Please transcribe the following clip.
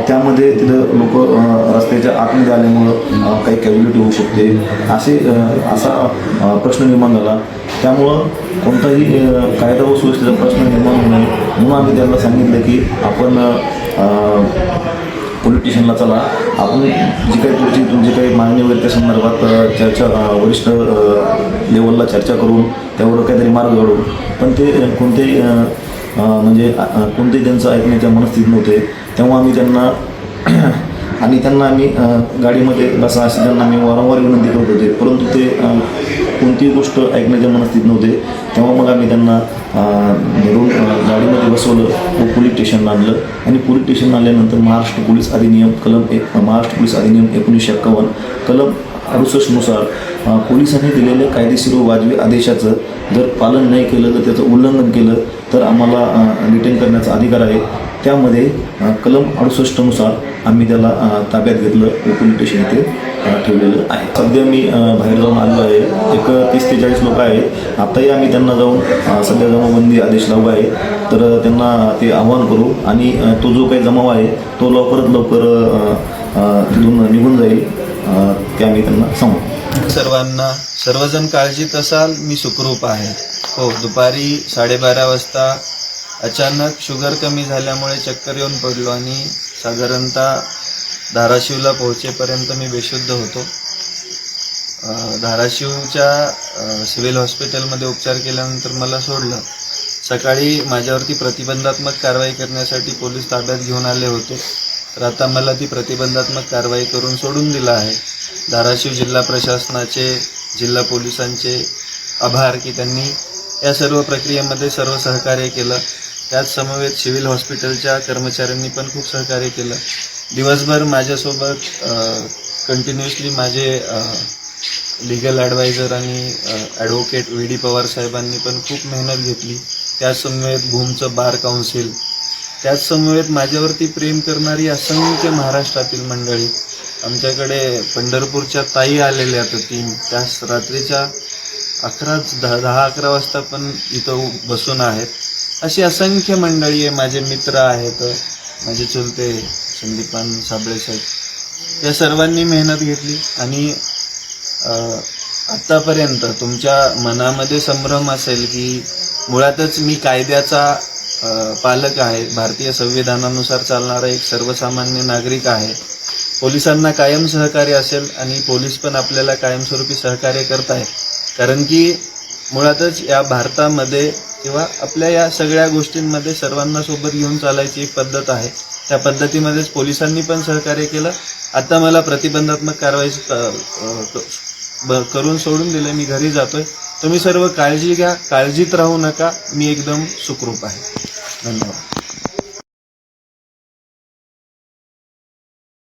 त्यामध्ये तिथं लोक रस्त्याच्या आतमध्ये आल्यामुळं काही कॅज्युलिटी होऊ शकते असा प्रश्न निर्माण झाला. त्यामुळं कोणताही कायदा व सुव्यवस्थेचा प्रश्न निर्माण होऊ नये म्हणून आम्ही त्यांना सांगितलं की आपण पोलीस स्टेशनला चला, आपण जी काही तुमची काही मागणी वगैरे त्या संदर्भात चर्चा वरिष्ठ लेवलला चर्चा करून त्यावर काहीतरी मार्ग काढू. पण ते कोणतेही कोणतेही त्यांचं ऐकण्याच्या मनस्थितीत नव्हते. तेव्हा आम्ही त्यांना आम्ही गाडीमध्ये बसा अशी त्यांना आम्ही वारंवार विनंती करत होते, परंतु ते कोणतीही गोष्ट ऐकण्याच्या मनस्थितीत नव्हते. तेव्हा मग आम्ही त्यांना धरून गाडीमध्ये बसवलं व पोलीस स्टेशनला आणलं. आणि पोलीस स्टेशनला आल्यानंतर महाराष्ट्र पोलीस अधिनियम 1951 कलम 68 नुसार पोलिसांनी दिलेल्या कायदेशीर व वाजवी आदेशाचं जर पालन नाही केलं, तर त्याचं उल्लंघन केलं तर आम्हाला डिटेन करण्याचा अधिकार आहे. त्यामध्ये कलम 68 नुसार आम्ही त्याला ताब्यात घेतलं व पोलीस स्टेशन इथे ठेवलेलं आहे. सध्या मी बाहेर जाऊन आलो आहे. एक 30 ते 40 लोक आहेत. आत्ताही आम्ही त्यांना जाऊन सध्या जमावबंदी आदेश लावला आहे, तर त्यांना ते आवाहन करू आणि तो जो काही जमाव आहे तो लवकरात लवकर तिथून निघून जाईल ते आम्ही त्यांना सांगू. सर्वजण काळजीत असाल, मी सुखरूप आहे. हो, दुपारी 12:30 वाजता अचानक शुगर कमी झाल्यामुळे चक्कर येऊन पडलो आणि साधारणतः धाराशिवला पोहोचेपर्यंत मी बेशुद्ध होतो. धाराशिवच्या सिव्हिल हॉस्पिटलमध्ये उपचार केल्यानंतर मला सोडलं. सकाळी माझ्यावरती प्रतिबंधात्मक कारवाई करण्यासाठी पोलीस ताब्यात घेऊन आले होते, तर आता मला ती प्रतिबंधात्मक कारवाई करून सोडून दिलं आहे. धाराशिव जिल्हा प्रशासनाचे, जिल्हा पोलिसांचे आभार की त्यांनी या सर्व प्रक्रियेमध्ये सर्व सहकार्य केलं. त्याच समवेत सिव्हिल हॉस्पिटलच्या कर्मचाऱ्यांनी पण खूप सहकार्य केलं. दिवसभर माझ्यासोबत कंटिन्युअसली माझे लीगल ॲडवायझर आणि ॲडव्होकेट VD पवार साहेबांनी पण खूप मेहनत घेतली. त्याच समवेत भूमचं बार काउन्सिल, त्याच समवेत माझ्यावरती प्रेम करणारी असंख्य महाराष्ट्रातील मंडळी. आमच्याकडे पंढरपूरच्या ताई आलेल्या होत्या 3, त्याच रात्रीच्या 10-11 वाजता पण इथं बसून आहेत. अशी असंख्य मंडळी आहे. माझे मित्र आहेत, माझे चुलते संदीपान साबळे साहेब, या सर्वांनी मेहनत घेतली आणि आत्तापर्यंत तुमच्या मनामध्ये संभ्रम असेल की मुळातच मी कायद्याचा पालक आहे, भारतीय संविधानानुसार चालणारा एक सर्वसामान्य नागरिक आहे. पोलिसांना कायम सहकार्य असेल आणि पोलीस पण आपल्याला कायमस्वरूपी सहकार्य करत आहे. कारण की मुळातच या भारतामध्ये किंवा आपल्या या सगळ्या गोष्टींमध्ये सर्वांना सोबत घेऊन चालायची एक पद्धत आहे. त्या पद्धतीमध्येच पोलिसांनी पण सहकार्य केलं. आता मला प्रतिबंधात्मक कारवाई करून सोडून दिलं. मी घरी जातोय. तुम्ही सर्व काळजी घ्या, काळजीत राहू नका. मी एकदम सुखरूप आहे. धन्यवाद.